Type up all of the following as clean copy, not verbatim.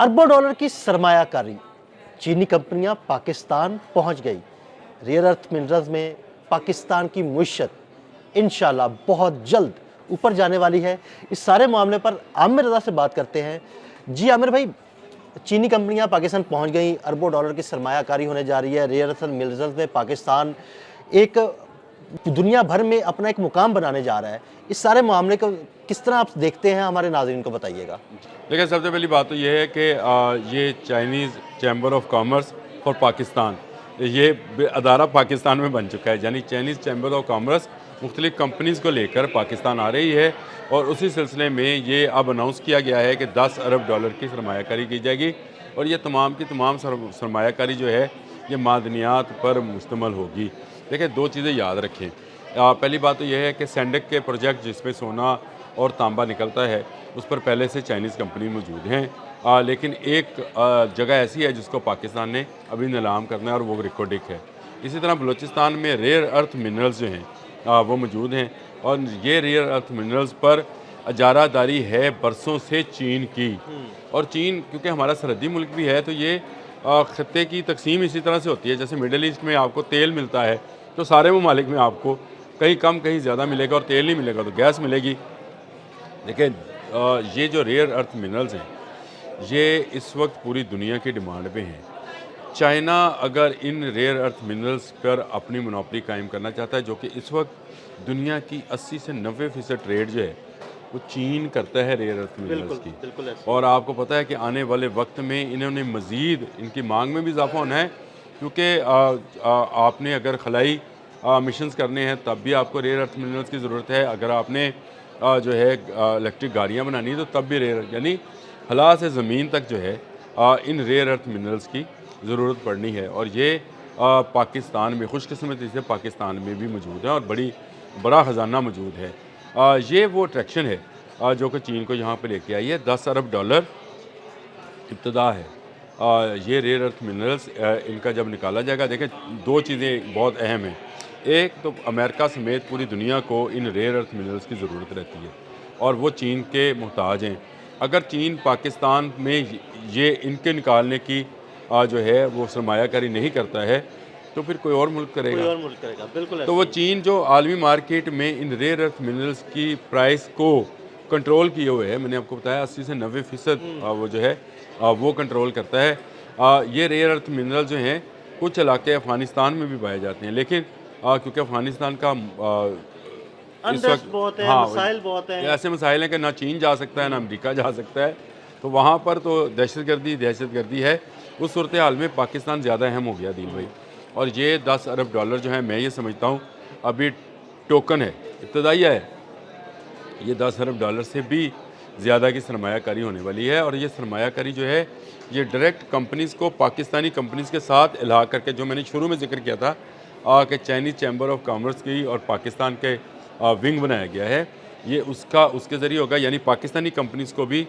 अरबों डॉलर की सरमाया कारी, चीनी कंपनियां पाकिस्तान पहुंच गई। रेयर अर्थ मिनरल्स में पाकिस्तान की मुइशत इंशाल्लाह बहुत जल्द ऊपर जाने वाली है। इस सारे मामले पर आमिर रज़ा से बात करते हैं। जी आमिर भाई, चीनी कंपनियां पाकिस्तान पहुंच गई, अरबों डॉलर की सरमायाकारी होने जा रही है। रेयर अर्थ मिनरल्स में पाकिस्तान एक दुनिया भर में अपना एक मुकाम बनाने जा रहा है। इस सारे मामले को किस तरह आप देखते हैं, हमारे नाज़रीन को बताइएगा। देखिए, सबसे पहली बात तो ये है कि ये Chinese chamber of commerce for Pakistan, ये अदारा पाकिस्तान में बन चुका है। यानी चाइनीज़ चैम्बर ऑफ कॉमर्स मुख्तलिफ़ कंपनीज़ को लेकर पाकिस्तान आ रही है, और उसी सिलसिले में ये अब अनाउंस किया गया है कि 10 अरब डॉलर की सरमायाकारी की जाएगी। और ये तमाम की तमाम सरमायाकारी जो है ये मादनियात पर मुश्तमल होगी। देखिए, दो चीज़ें याद रखें। पहली बात तो यह है कि सैंडक के प्रोजेक्ट जिसमें सोना और तांबा निकलता है, उस पर पहले से चाइनीज़ कंपनी मौजूद हैं। लेकिन एक जगह ऐसी है जिसको पाकिस्तान ने अभी नीलाम करना है, और वो रिकोडिक है। इसी तरह बलूचिस्तान में रेयर अर्थ मिनरल्स जो हैं वो मौजूद हैं, और ये रेयर अर्थ मिनरल्स पर इजारादारी है बरसों से चीन की। और चीन क्योंकि हमारा सरहदी मुल्क भी है, तो ये ख़त्े की तकसीम इसी तरह से होती है। जैसे मिडल ईस्ट में आपको तेल मिलता है, तो सारे ममालिक में आपको कहीं कम कहीं ज़्यादा मिलेगा, और तेल नहीं मिलेगा तो गैस मिलेगी। देखिए, ये जो रेयर अर्थ मिनरल्स हैं ये इस वक्त पूरी दुनिया की डिमांड पे हैं। चाइना अगर इन रेयर अर्थ मिनरल्स पर अपनी मोनोपोली कायम करना चाहता है, जो कि इस वक्त दुनिया की 80 से 90% ट्रेड जो है वो चीन करता है रेयर अर्थ मिनरल्स की। बिल्कुल और आपको पता है कि आने वाले वक्त में इन्होंने मज़ीद इनकी मांग में भी इजाफा होना है, क्योंकि आपने अगर खलाई मिशंस करने हैं तब भी आपको रेयर अर्थ मिनरल्स की ज़रूरत है। अगर आपने जो है इलेक्ट्रिक गाड़ियाँ बनानी है तो तब भी रेयर, यानी हला से ज़मीन तक जो है इन रेयर अर्थ मिनरल्स की ज़रूरत पड़नी है। और ये पाकिस्तान में खुशकिस्मती से पाकिस्तान में भी मौजूद है, और बड़ा ख़जाना मौजूद है। ये वो अट्रैक्शन है जो कि चीन को यहाँ पे लेके आई है। 10 अरब डॉलर इब्तदा है। ये रेयर अर्थ मिनरल्स इनका जब निकाला जाएगा, देखें दो चीज़ें बहुत अहम हैं। एक तो अमेरिका समेत पूरी दुनिया को इन रेयर अर्थ मिनरल्स की ज़रूरत रहती है, और वो चीन के मुहताज हैं। अगर चीन पाकिस्तान में ये इनके निकालने की जो है वो सरमायाकारी नहीं करता है, तो फिर कोई और मुल्क करेगा। बिल्कुल तो वो चीन जो आलमी मार्केट में इन रेयर अर्थ मिनरल्स की प्राइस को कंट्रोल किए हुए है, मैंने आपको बताया 80 से 90% वो जो है वो कंट्रोल करता है। ये रेयर अर्थ मिनरल जो हैं कुछ इलाके अफ़गानिस्तान में भी पाए जाते हैं, लेकिन क्योंकि अफ़गानिस्तान का इस वक्त बहुत है, हाँ मसाइल बहुत हैं। ऐसे मसाइल हैं कि ना चीन जा सकता है ना अमेरिका जा सकता है, तो वहाँ पर तो दहशतगर्दी है। उस सूरत हाल में पाकिस्तान ज़्यादा अहम हो गया दीन भाई। और ये 10 अरब डॉलर जो है, मैं ये समझता हूँ अभी टोकन है, इब्तदाइया है। ये 10 अरब डॉलर से भी ज़्यादा की सरमायाकारी होने वाली है, और ये सरमायाकारी जो है ये डायरेक्ट कंपनीज़ को पाकिस्तानी कंपनीज़ के साथ इलाहा करके, जो मैंने शुरू में जिक्र किया था कि चाइनीज़ चैम्बर ऑफ कॉमर्स की और पाकिस्तान के विंग बनाया गया है, ये उसके ज़रिए होगा। यानी पाकिस्तानी कंपनीज़ को भी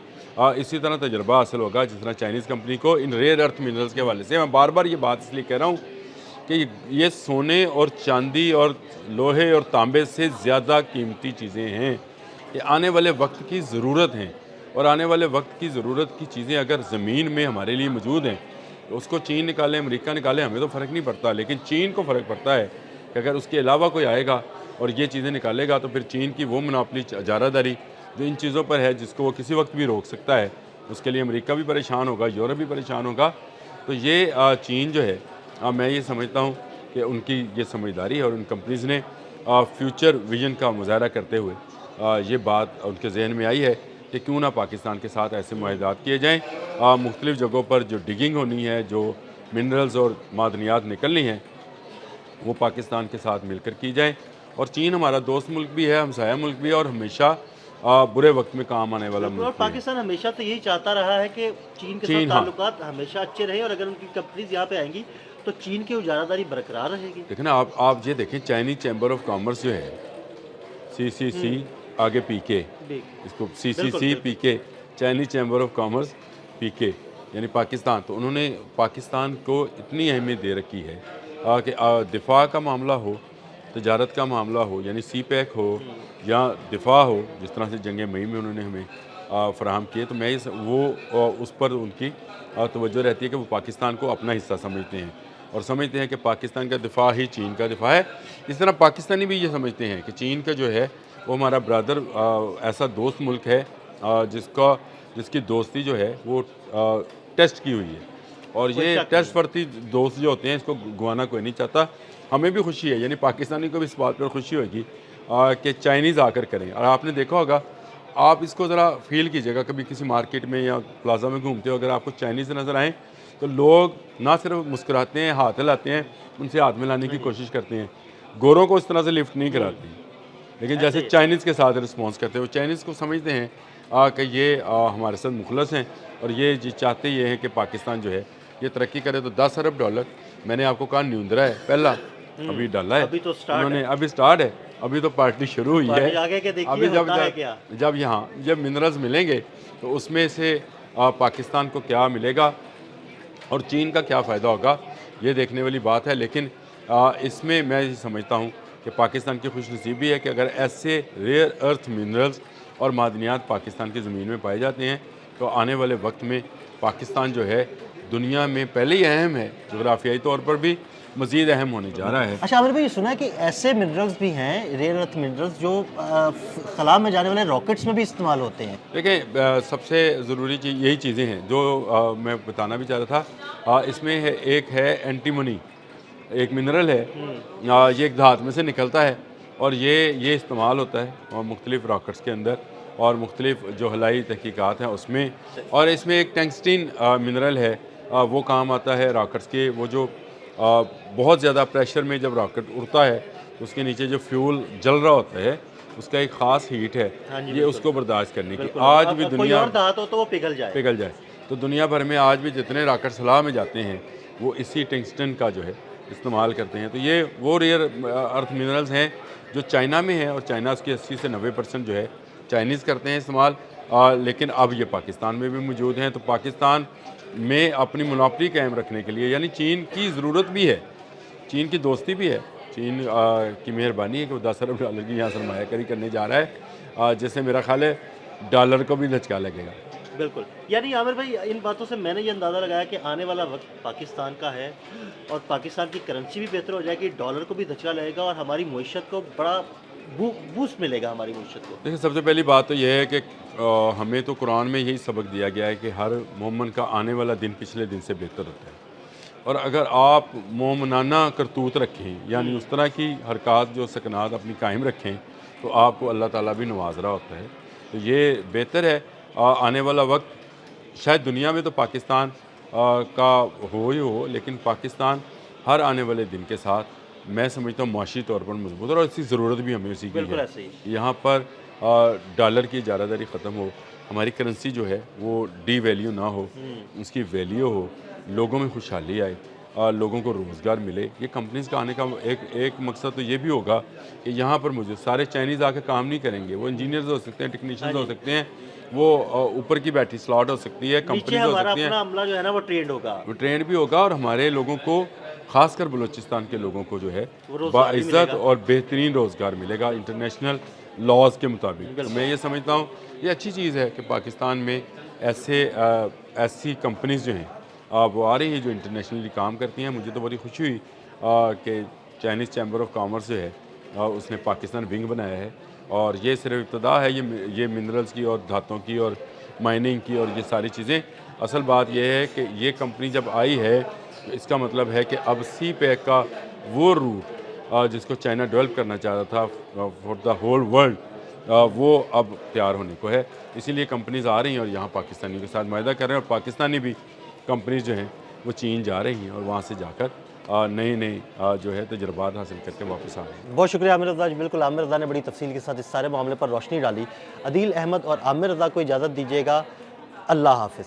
इसी तरह तजर्बा हासिल होगा जिस तरह चाइनीज़ कंपनी को इन रेयर अर्थ मिनरल्स के हवाले से। मैं बार बार ये बात इसलिए कह रहा हूँ कि ये सोने और चांदी और लोहे और तांबे से ज़्यादा कीमती चीज़ें हैं। ये आने वाले वक्त की ज़रूरत हैं, और आने वाले वक्त की ज़रूरत की चीज़ें अगर ज़मीन में हमारे लिए मौजूद हैं, तो उसको चीन निकाले अमेरिका निकाले हमें तो फ़र्क नहीं पड़ता, लेकिन चीन को फ़र्क पड़ता है कि अगर उसके अलावा कोई आएगा और ये चीज़ें निकालेगा, तो फिर चीन की वो मोनोपोली इजारादारी जो इन चीज़ों पर है, जिसको वो किसी वक्त भी रोक सकता है, उसके लिए अमेरिका भी परेशान होगा, यूरोप भी परेशान होगा। तो ये चीन जो है मैं ये समझता हूँ कि उनकी ये समझदारी है, और उन कंपनीज़ ने फ्यूचर विजन का मुजाहरा करते हुए ये बात उनके जहन में आई है कि क्यों ना पाकिस्तान के साथ ऐसे मुआहदात किए जाएँ। मुख्तलिफ़ जगहों पर जो डिगिंग होनी है, जो मिनरल्स और मादनियात निकलनी हैं, वो पाकिस्तान के साथ मिलकर की जाए। और चीन हमारा दोस्त मुल्क भी है, हमसाया मुल्क भी है, और हमेशा बुरे वक्त में काम आने वाला मुल्क और भी है। पाकिस्तान हमेशा तो यही चाहता रहा है कि चीन के साथ हाँ। ताल्लुकात हमेशा अच्छे रहे, और अगर उनकी कंपनीज यहाँ पे आएंगी तो चीन की उजारादारी बरकरार रहेगी। देखें ना, आप ये देखें, चाइनीज चैम्बर ऑफ कॉमर्स जो है CCC आगे PK, इसको CCC PK, Chinese chamber of commerce PK, यानी पाकिस्तान। तो उन्होंने पाकिस्तान को इतनी अहमियत दे रखी है कि दिफा का मामला हो, तजारत का मामला हो, यानी CPEC हो या दिफा हो, जिस तरह से जंग मई में उन्होंने हमें فراہم کیے تو میں اس پر ان کی توجہ رہتی ہے کہ وہ پاکستان کو اپنا حصہ سمجھتے ہیں اور سمجھتے ہیں کہ پاکستان کا دفاع ہی چین کا دفاع ہے. اس طرح پاکستانی بھی یہ سمجھتے ہیں کہ چین کا جو ہے وہ ہمارا برادر ایسا دوست ملک ہے جس کی دوستی جو ہے وہ ٹیسٹ کی ہوئی ہے اور یہ ٹیسٹ پرتی دوست جو ہوتے ہیں اس کو گوانا کوئی نہیں چاہتا. ہمیں بھی خوشی ہے, یعنی پاکستانی کو بھی اس بات پر خوشی ہوگی کہ چائنیز آ کر کریں. اور آپ نے دیکھا ہوگا, آپ اس کو ذرا فیل کیجیے گا, کبھی کسی مارکیٹ میں یا پلازا میں گھومتے ہو, اگر آپ کو چائنیز نظر آئیں تو لوگ نہ صرف مسکراتے ہیں, ہاتھ ہلاتے ہیں, ان سے ہاتھ ملانے کی کوشش کرتے ہیں. گوروں کو اس طرح سے لفٹ نہیں کراتے, لیکن جیسے چائنیز کے ساتھ رسپانس کرتے ہیں. وہ چائنیز کو سمجھتے ہیں کہ یہ ہمارے ساتھ مخلص ہیں اور یہ چاہتے یہ ہیں کہ پاکستان جو ہے یہ ترقی کرے. تو $10 ارب میں نے آپ کو کہا نیوندرا ہے, پہلا ابھی ڈالا ہے, انہوں نے ابھی سٹارٹ ہے, ابھی تو پارٹی شروع ہوئی ہے. ابھی جب منرلز ملیں گے تو اس میں سے پاکستان کو کیا ملے گا اور چین کا کیا فائدہ ہوگا, یہ دیکھنے والی بات ہے. لیکن اس میں میں یہ سمجھتا ہوں کہ پاکستان کی خوش نصیبی ہے کہ اگر ایسے ریئر ارتھ منرلز اور معدنیات پاکستان کی زمین میں پائے جاتے ہیں تو آنے والے وقت میں پاکستان جو ہے دنیا میں پہلے ہی اہم ہے, جغرافیائی طور پر بھی مزید اہم ہونے جا رہا ہے. اچھا عامر بھائی, یہ سنا ہے کہ ایسے منرلز بھی ہیں, ریئر ارتھ منرلز, جو خلا میں جانے والے راکٹس میں بھی استعمال ہوتے ہیں. دیکھیں, سب سے ضروری چیز یہی چیزیں ہیں جو میں بتانا بھی چاہ رہا تھا. اس میں ایک ہے اینٹیمونی, ایک منرل ہے, یہ ایک دھات میں سے نکلتا ہے اور یہ استعمال ہوتا ہے اور مختلف راکٹس کے اندر اور مختلف جو خلائی تحقیقات ہیں اس میں. اور اس میں ایک ٹنگسٹن منرل ہے, وہ کام آتا ہے راکٹس کے. وہ جو بہت زیادہ پریشر میں جب راکٹ اڑتا ہے تو اس کے نیچے جو فیول جل رہا ہوتا ہے اس کا ایک خاص ہیٹ ہے, یہ اس کو برداشت کرنے کی. آج بھی دنیا پگھل جائے تو دنیا بھر میں آج بھی جتنے راکٹ خلا میں جاتے ہیں وہ اسی ٹنگسٹن کا جو ہے استعمال کرتے ہیں. تو یہ وہ ریئر ارتھ منرلز ہیں جو چائنا میں ہیں اور چائنا اس کی 80 سے 90% جو ہے چائنیز کرتے ہیں استعمال. لیکن اب یہ پاکستان میں بھی موجود ہیں. تو پاکستان میں اپنی مناپری قائم رکھنے کے لیے, یعنی چین کی ضرورت بھی ہے, چین کی دوستی بھی ہے, چین کی مہربانی ہے کہ وہ $10 ارب کی یہاں سرمایہ کاری کرنے جا رہا ہے, جس سے میرا خیال ہے ڈالر کو بھی دھچکا لگے گا. بالکل. یعنی عامر بھائی, ان باتوں سے میں نے یہ اندازہ لگایا کہ آنے والا وقت پاکستان کا ہے اور پاکستان کی کرنسی بھی بہتر ہو جائے گی, ڈالر کو بھی دھچکا لگے گا اور ہماری معیشت کو بڑا بوسٹ ملے گا ہماری معیشت کو. دیکھیں, سب سے پہلی بات تو یہ ہے کہ ہمیں تو قرآن میں یہی سبق دیا گیا ہے کہ ہر مومن کا آنے والا دن پچھلے دن سے بہتر ہوتا ہے. اور اگر آپ مومنانہ کرتوت رکھیں, یعنی اس طرح کی حرکات جو سکنات اپنی قائم رکھیں, تو آپ کو اللہ تعالیٰ بھی نواز رہا ہوتا ہے. تو یہ بہتر ہے. آنے والا وقت شاید دنیا میں تو پاکستان کا ہو ہی ہو, لیکن پاکستان ہر آنے والے دن کے ساتھ میں سمجھتا ہوں معاشی طور پر مضبوط اور اس کی ضرورت بھی ہمیں اسی کی ہے. یہاں پر ڈالر کی اجارہ داری ختم ہو, ہماری کرنسی جو ہے وہ ڈی ویلیو نہ ہو, اس کی ویلیو ہو, لوگوں میں خوشحالی آئے, لوگوں کو روزگار ملے. یہ کمپنیز کا آنے کا ایک مقصد تو یہ بھی ہوگا کہ یہاں پر مجھے سارے چائنیز آ کے کام نہیں کریں گے. وہ انجینئرز ہو سکتے ہیں, ٹیکنیشینز ہو سکتے ہیں, وہ اوپر کی بیٹری سلاٹ ہو سکتی ہے, کمپنیز ہو سکتی ہیں, عملہ جو ہے نا وہ ٹرینڈ بھی ہوگا. اور ہمارے لوگوں کو, خاص کر بلوچستان کے لوگوں کو جو ہے باعزت اور بہترین روزگار ملے گا انٹرنیشنل لاز کے مطابق. میں یہ سمجھتا ہوں یہ اچھی چیز ہے کہ پاکستان میں ایسی کمپنیز جو ہیں وہ آ رہی ہیں جو انٹرنیشنلی کام کرتی ہیں. مجھے تو بڑی خوشی ہوئی کہ چائنیز چیمبر آف کامرس جو ہے اس نے پاکستان ونگ بنایا ہے. اور یہ صرف ابتدا ہے یہ منرلز کی اور دھاتوں کی اور مائننگ کی اور یہ ساری چیزیں. اصل بات یہ ہے کہ یہ کمپنی جب آئی ہے تو اس کا مطلب ہے کہ اب سی پیک کا وہ روٹ جس کو چائنا ڈیولپ کرنا چاہ رہا تھا فار دا ہول ورلڈ, وہ اب تیار ہونے کو ہے. اسی لیے کمپنیز آ رہی ہیں اور یہاں پاکستانیوں کے ساتھ معاہدہ کر رہے ہیں, اور پاکستانی بھی کمپنیز جو ہیں وہ چین جا رہی ہیں اور وہاں سے جا کر نئے جو ہے تجربات حاصل کر کے واپس آ رہے ہیں. بہت شکریہ عامر رضا. بالکل, عامر رضا نے بڑی تفصیل کے ساتھ اس سارے معاملے پر روشنی ڈالی. عدیل احمد اور عامر رضا کو اجازت دیجیے گا. اللہ حافظ.